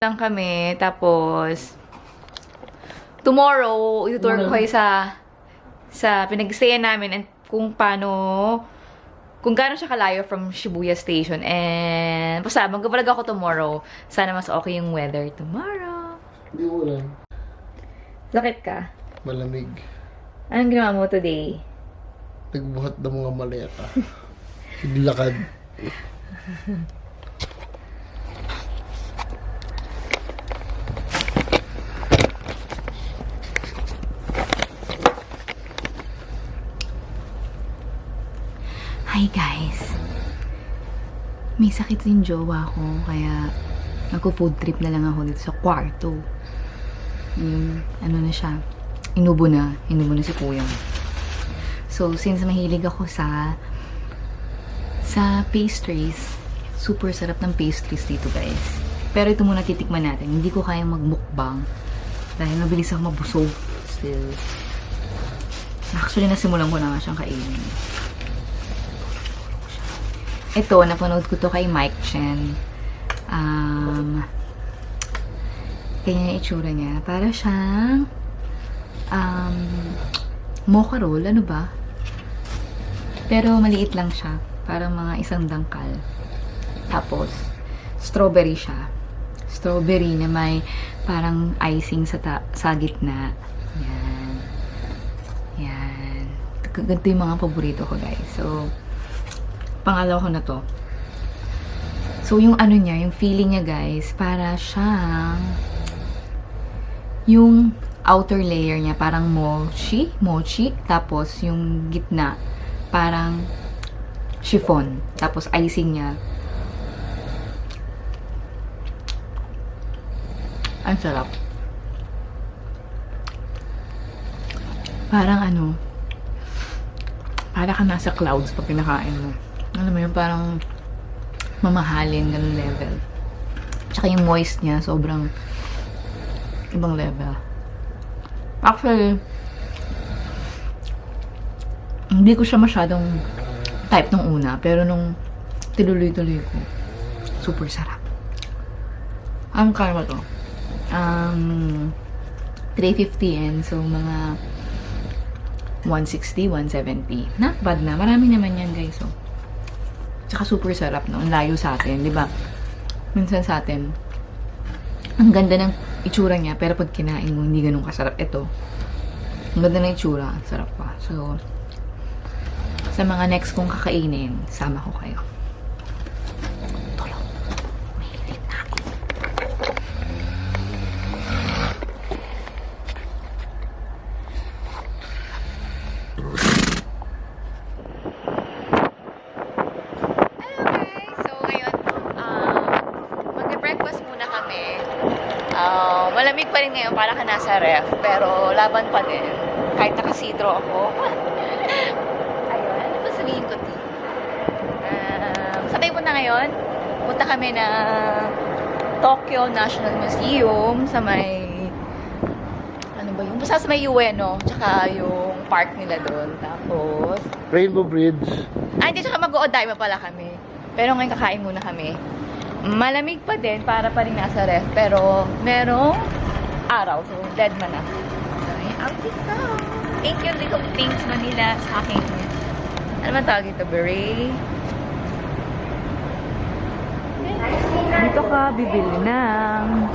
lang kami, tapos tomorrow, itutur ko kayo sa pinag-stayan namin and kung gaano siya kalayo from Shibuya Station. And basta, mag-vlog ako tomorrow. Sana mas okay yung weather tomorrow. Hindi mo lang. Sakit ka? Malamig. Anong ginawa mo today? Nagbuhat ng mga maleta. Naglakad. Hi guys! May sakit yung jowa ko, kaya nagko-food trip na lang ako dito sa kwarto. Ano na siya, inubo na si kuya. So, since mahilig ako sa pastries, super sarap ng pastries dito guys. Pero ito muna titikman natin. Hindi ko kayang magmukbang dahil mabilis ako mabusog. Still, actually nasimulan ko na nga siyang kainin. Ito, napanood ko to kay Mike Chen. Ganyan yung itsura niya. Para siyang mocha roll. Ano ba? Pero maliit lang siya. Parang mga isang dangkal. Tapos, strawberry siya. Strawberry na may parang icing sa gitna. Yan. Yan. Ganito yung mga paborito ko, guys. So, pangalawa ko na to. So, yung ano niya, yung feeling niya, guys, para siyang yung outer layer niya, parang mochi. Tapos, yung gitna, parang chiffon. Tapos, icing niya. Ang sarap. Parang ano, para ka nasa clouds pag pinakain mo. Alam mo yun, parang mamahalin, ganun level. Tsaka yung moist niya, sobrang ibang level. Actually, hindi ko siya masyadong type nung una, pero nung tinuloy-tuloy ko, super sarap. Ang kaya to? 350 yen, so mga 160, 170. Not bad na. Marami naman yan, guys. So, tsaka super sarap, no? Ang layo sa atin, di ba? Minsan sa atin, ang ganda ng itsura niya, pero pag kinain mo, hindi ganun kasarap. Ito, ang ganda ng itsura, ang sarap pa. So, sa mga next kong kakainin, sama ko kayo. Tulog. Mahilit na ako. Malamig pa rin ngayon, para ka nasa ref. Pero laban pa din. Kahit nakasidro ako. Ayun, ano ba sabihin ko, T? Saan tayo punta ngayon? Punta kami na Tokyo National Museum sa may... Ano ba yun? Basta sa may Ueno. Tsaka yung park nila doon. Tapos... Rainbow Bridge. Hindi, tsaka mag-o-Odaiba pala kami. Pero ngayon kakain muna kami. Malamig pa din, para pa rin nasa ref. Pero, merong araw. So, dead man na. So, yung outfit ko. Thank you, Little Things Manila, sa aking, ano man tawag ito, beret. Dito ka bibili ng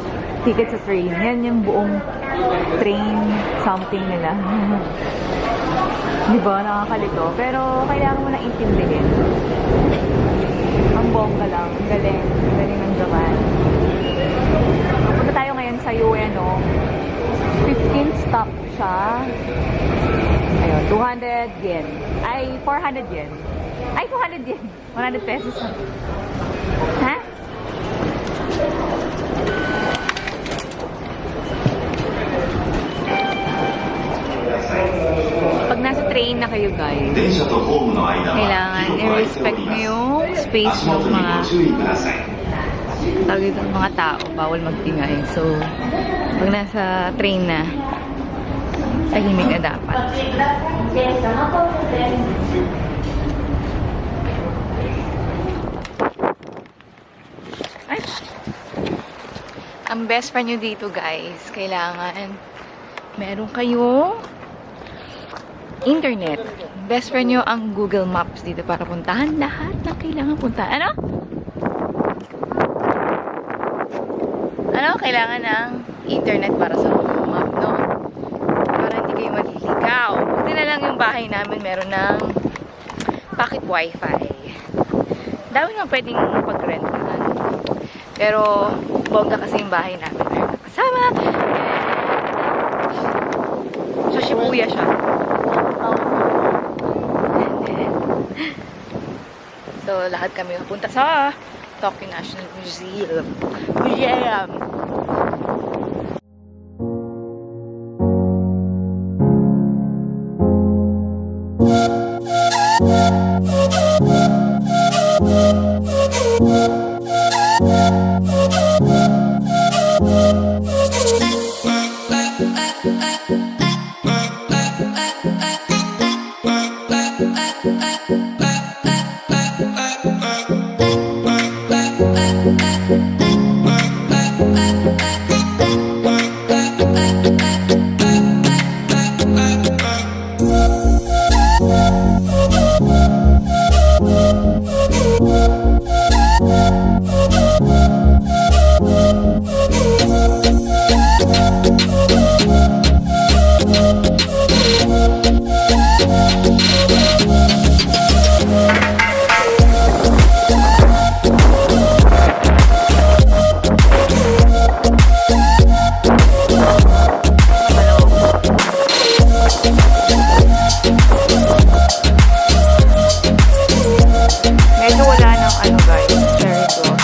ticket sa train. Yan yung buong train something nila. Diba? Nakakalito. Pero, kailangan mo na intindihin. Ang bongga lang. Galing. Galing ng Japan. Punta tayo ngayon sa Ueno. 15 stop siya. Ayun, 200 yen. Ay, 400 yen. Ay, 200 yen. 100 pesos. Ha? Pag nasa train na kayo, guys, kailangan i-respect nyo yung space ng mga tawag ito, mga tao. Bawal magtingay. So, pag nasa train na, tahimik na dapat. Ay! Ang best friend nyo dito, guys, kailangan meron kayong internet. Best friend nyo ang Google Maps dito para puntahan lahat na kailangan puntahan. Ano? Ano? Kailangan ng internet para sa Google Map, no? Para hindi kayo maliligaw. Buti na lang yung bahay namin meron ng pocket wifi. Dami nga pwedeng pag-rentahan. Pero, bongga kasi yung bahay namin. Meron na kasama. So, Shibuya siya. So, lahat kami pupunta sa Tokyo National Museum. Medyo wala ng ano, guys, cherry blossom.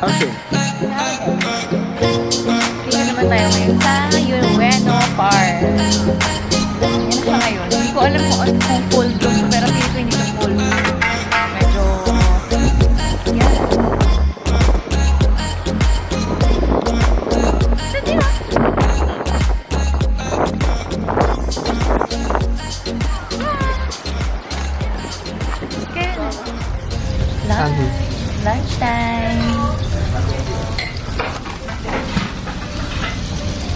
Action. Dito naman tayo ngayon sa Ueno Park. Yan na siya ngayon. Hindi ko alam kung full bloom, pero dito hindi ko full. Medyo... Yan. Sige ba? Kaya na. Lunchtime.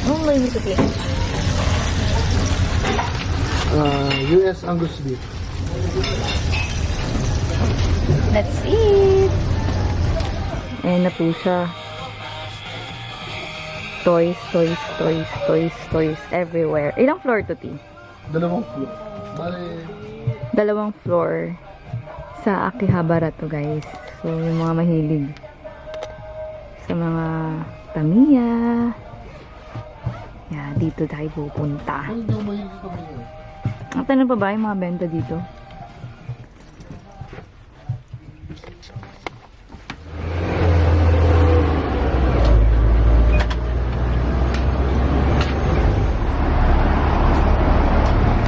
Oh, may ito din. US Angus beef. Let's eat. Ayan na po siya. Toys, toys, toys, toys, toys everywhere. Ilang floor to, T? 2 floor. Bale, 2 floor sa Akihabara to, guys. So, yung mga mahilig sa mga Tamiya. Yeah, dito tayo pupunta. hindi ko mahilig kami yun. At ano pa ba yung mga benta dito?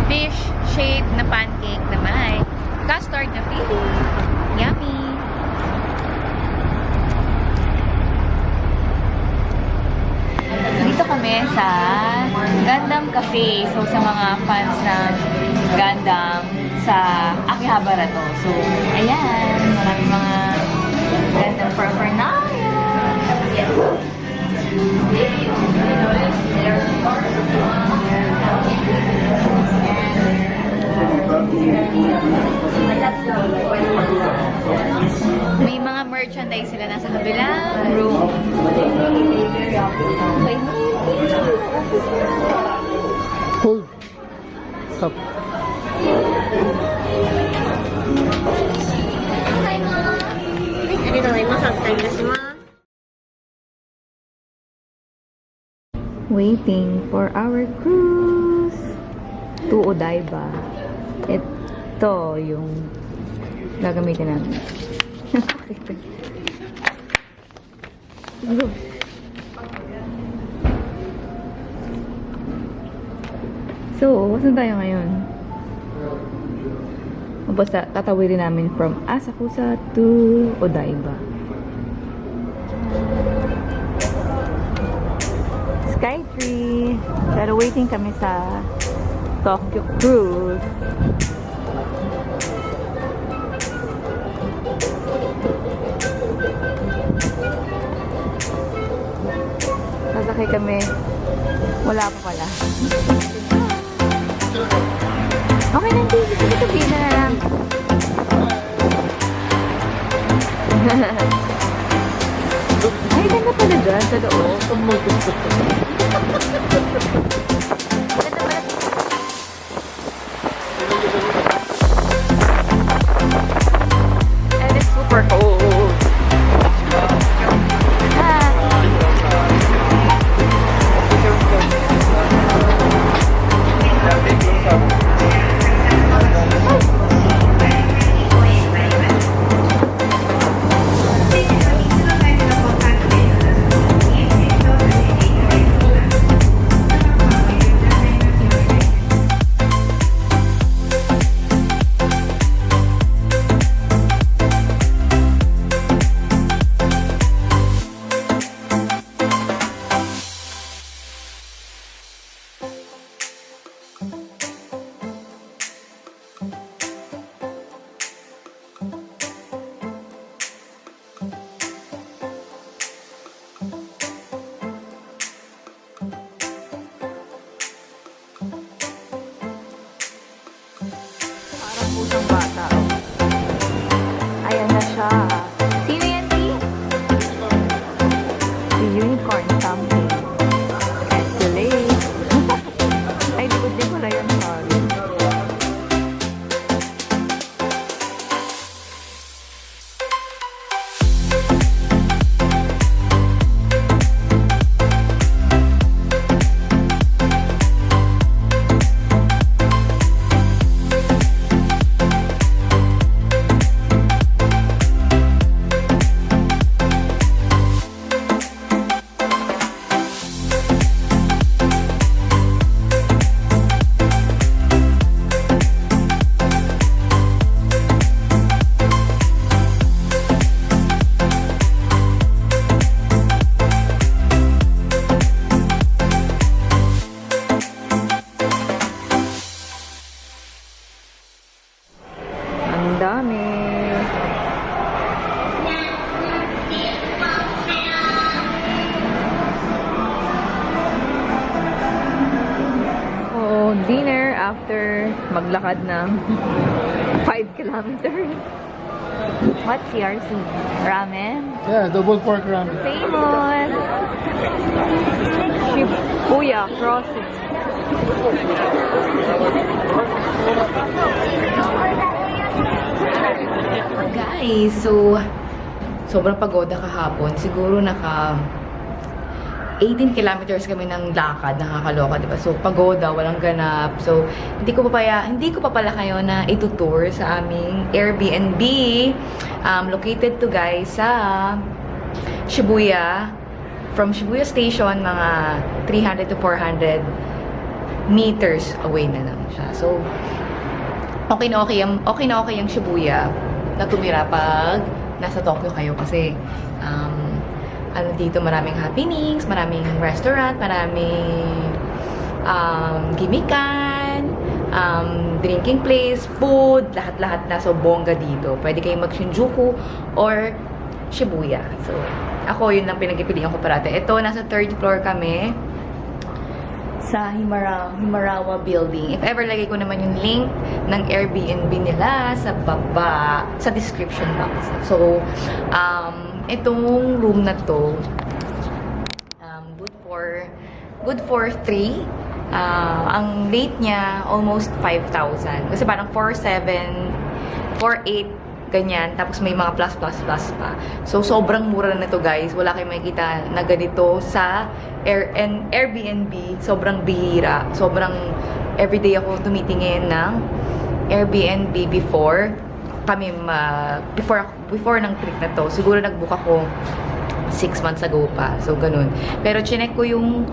Fish shaped na pancake na may custard na filling. Yummy! Dito kami sa Gundam Cafe. So, sa mga fans ng Gundam sa Akihabara to. So, ayan. Maraming mga Gundam paraphernalia. May mga merchandise sila nasa kabilang room. Hold. Stop. Waiting for our cruise to Odaiba. Ito yung gagamitin natin. So, saan tayo ngayon? Basta tatawirin namin from Asakusa to Odaiba. Skytree! Pero waiting kami sa Tokyo Cruise. Sasakay kami. Wala pa pala. Okay lang, Dave. Sige, sabihin na lang. Ay, ganda pala dyan sa loob. Ganda pala. And it's super cold. Ah. Parang pusang bata. Oh. Ayan na siya. Sino yan, T? The unicorn something. Escalade. Ay, likod din pala yun. Sorry. Ang dami. Oh, dinner after maglakad ng 5 kilometers. What's CRC? Ramen? Yeah, double pork ramen. Famous! Shibuya Crossing. Guys, so sobrang pagoda kahapon. Siguro naka 18 kilometers kami ng lakad, nakakaloka, diba? So, pagoda, walang ganap. So, hindi ko pa pala kayo na itutour sa aming Airbnb. Located to guys sa Shibuya. From Shibuya Station, mga 300 to 400 meters away na lang siya. So, okay na okay ang Shibuya na tumira pag nasa Tokyo kayo kasi ano dito, maraming happenings, maraming restaurant, maraming gimikan, drinking place, food, lahat-lahat na. So, bongga dito. Pwede kayong mag-Shinjuku or Shibuya. So, ako, yun lang pinagpipilian ko parate. Ito, nasa 3rd floor kami sa Himarawa Building. If ever, lagay ko naman yung link ng Airbnb nila sa baba, sa description box. So, itong room na to, good for 3. Ang rate niya, almost 5,000. Kasi parang 4,700, 4,800, ganyan. Tapos may mga plus pa. So, sobrang mura na to guys. Wala kayong makikita na ganito sa Airbnb. Sobrang bihira. Sobrang everyday ako tumitingin ng Airbnb before ng trip na to. Siguro nag-book ako 6 months ago pa. So, ganun. Pero chinek ko yung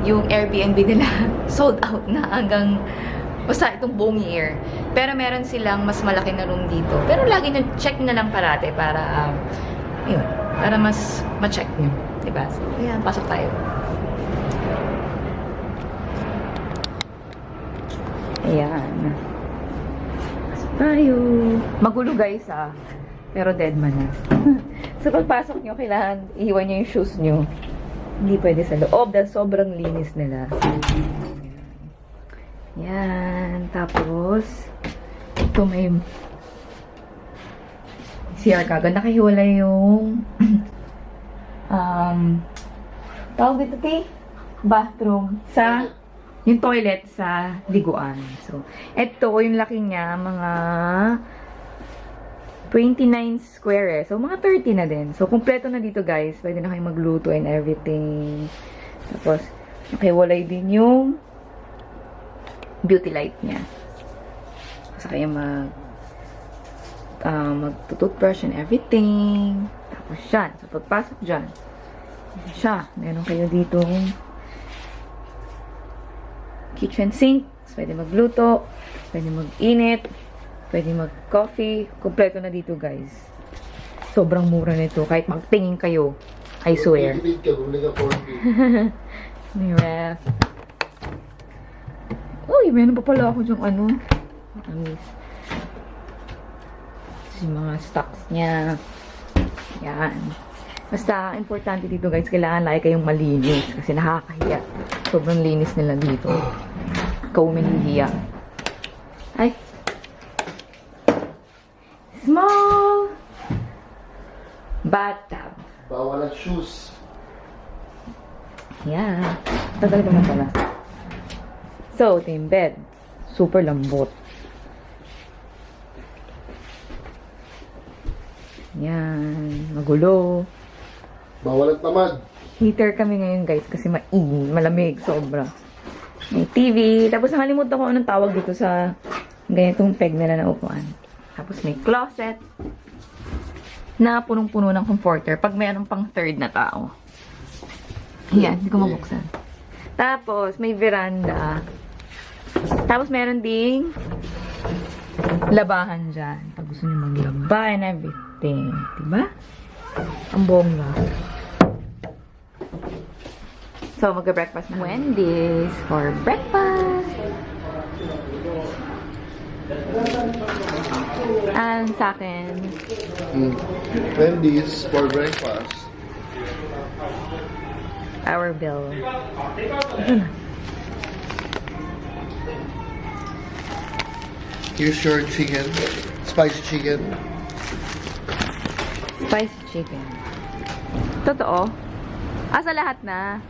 yung Airbnb nila sold out na hanggang basta itong buong year. Pero meron silang mas malaki na room dito. Pero lagi nyo check na lang parate para yun, para mas ma-check nyo. Diba? So, ayan, pasok tayo. Ayan. Pasok tayo. Magulo guys pero dead man na. So pagpasok nyo, kailangan iiwan nyo yung shoes nyo. Hindi pwede sa loob dahil sobrang linis nila. Yan. Tapos, ito may CR kagad. Nakahiwalay yung tawag dito, bathroom sa yung toilet sa liguan. So, ito, yung laki niya, mga 29 square. So, mga 30 na din. So, kumpleto na dito, guys. Pwede na kayong magluto and everything. Tapos, nakahiwalay din yung beauty light niya. Basta kayo mag-toothbrush and everything. Tapos yan. So, pagpasok dyan, siya. Meron kayo dito kitchen sink. So, pwede magluto. Pwede mag-init. Pwede mag-coffee. Kompleto na dito, guys. Sobrang mura nito. Kahit magtingin kayo, I swear. May ref. Uy, meron pa pala ako yung yung mga stocks niya. Yan. Basta, importante dito guys, kailangan lagi kayong malinis kasi nakakahiya. Sobrang linis nila dito. Ikaw minihiya. Ay. Small bathtub. Bawal ang shoes. Yeah. Tagal ko na pala. So, ito yung bed. Super lambot. Yan. Magulo. Bawal ang tamad. Heater kami ngayon guys kasi malamig. Sobra. May TV. Tapos nakalimutan ko anong tawag dito sa ganitong peg nila na upuan. Tapos may closet na punong-puno ng comforter pag mayroon pang third na tao. Yan. Hindi ko mabuksan. Tapos may veranda. Tapos meron ding labahan dyan. Pag gusto nyo maglaba and everything. Diba? Ang bongga. So, mag-breakfast na. Wendy's for breakfast. And sa akin, Wendy's for breakfast. our bill. Ito na. Here's your chicken. Spicy chicken. Spicy chicken. Totoo? Sa lahat na?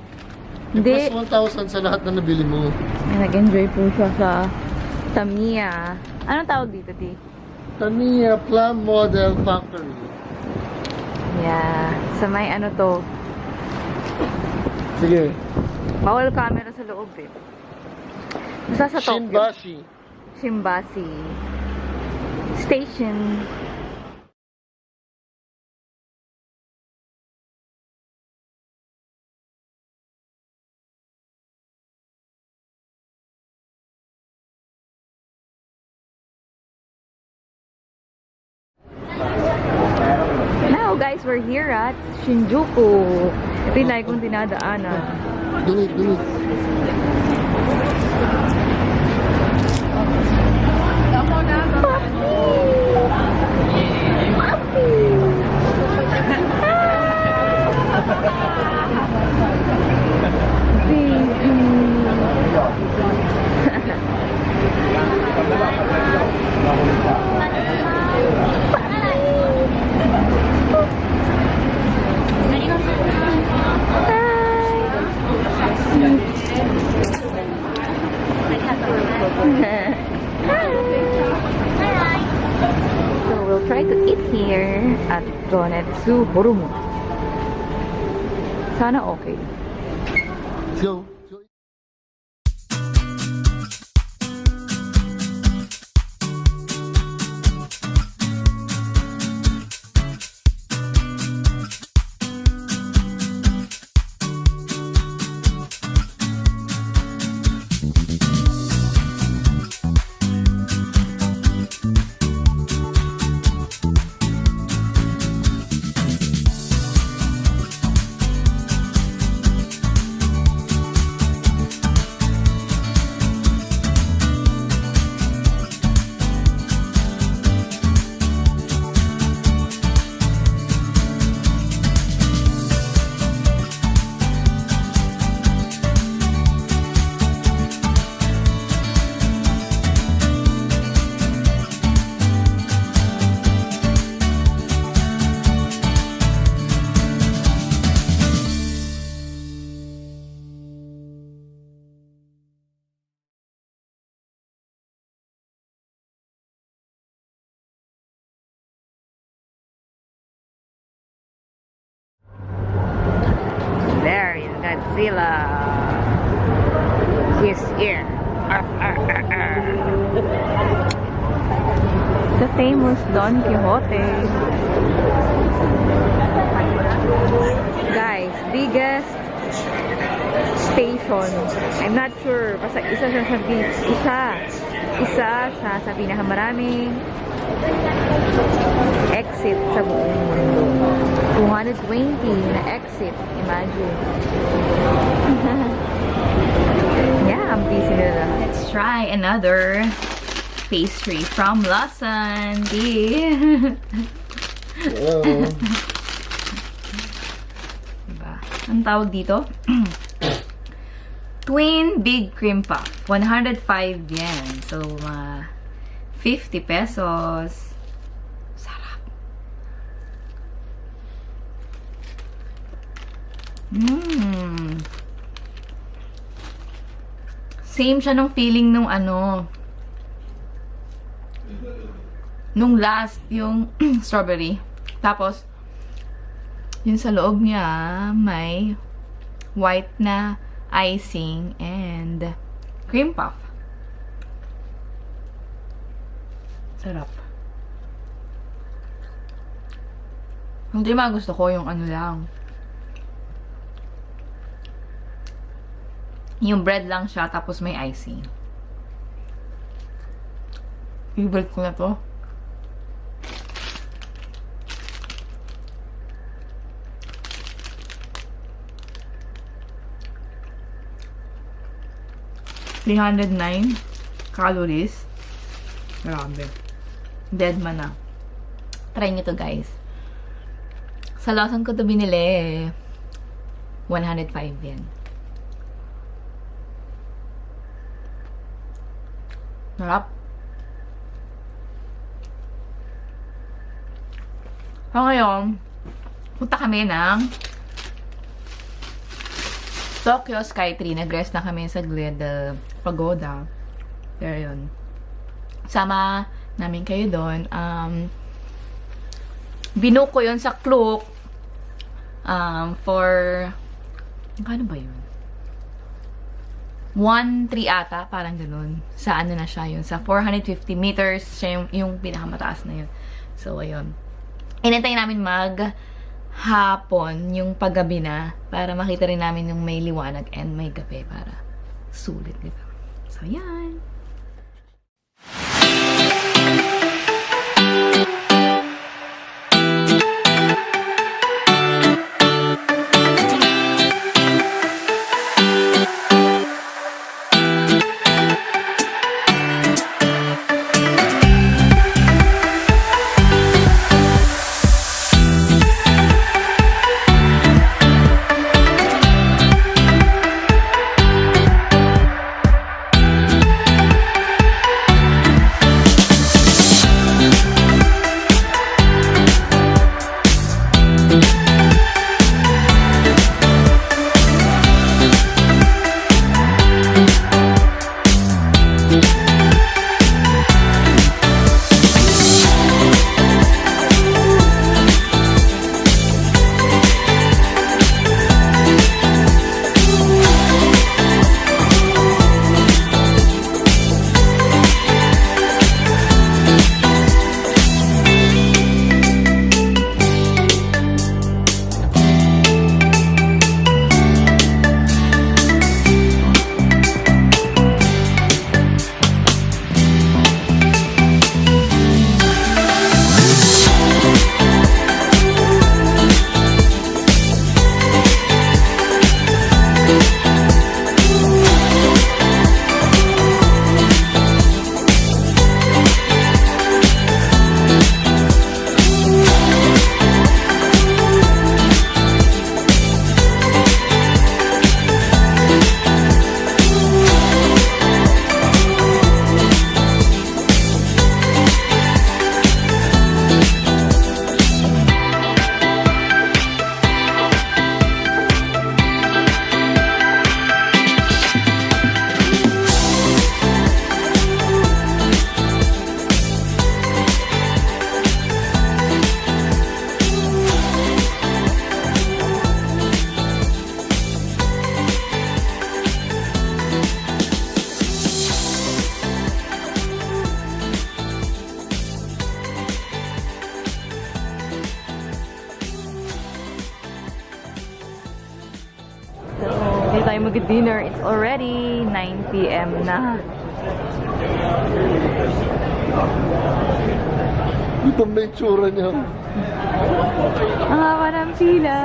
Hindi. Plus 1,000 sa lahat na nabili mo. Nag-enjoy po siya sa Tamiya. Anong tawag dito, Ti? Tamiya Plum Model Factory. Yeah. Sa may ano to. Sige. Bawal camera sa loob eh. Basta sa Tokyo. Shinbashi. Shimbasi. Station. Now guys, we're here at Shinjuku. Ito yung like kong dinadaanan. Dunit. So we'll try to eat here at Gonetsu Horumo. Sana okay. Let's go. Godzilla is here. The famous Don Quixote. Guys, biggest station. I'm not sure. Basta isa siya sa pinakamaraming exit sa buong mundo. 220 na exit. Imagine. Yeah, ang busy nila. Let's try another pastry from Lawson. Hello. Diba? Ang tawag dito? Twin Big Cream Puff. 105 yen. So, 50 pesos. Sarap. Same siya nung feeling nung nung last, yung strawberry. Tapos, yung sa loob niya, may white na icing and cream puff. Sarap. Hindi gusto ko yung lang. Yung bread lang siya, tapos may icing. Favorite ko na to. $309 calories. Grabe. Dead man na. Try nyo to, guys. Sa Lawson ko to binili. 105 yen. Sarap. So ngayon, punta kami ng Tokyo Skytree. Nag-rest na kami sa Glade Pagoda. Pero yun. Sama namin kayo doon. Binook ko yun sa Klook. For ano ba yun? 1-3 ata, parang ganun. Sa ano na siya yun? Sa 450 meters, siya yung pinakamataas na yun. So, ayun. Inintay namin hapon, yung paggabi na, para makita rin namin yung may liwanag and may gabi, para sulit, diba? So, yan. Ready tayo mag-dinner. It's already 9 p.m. na. Ito na yung tsura niya. Ang haba ng pila.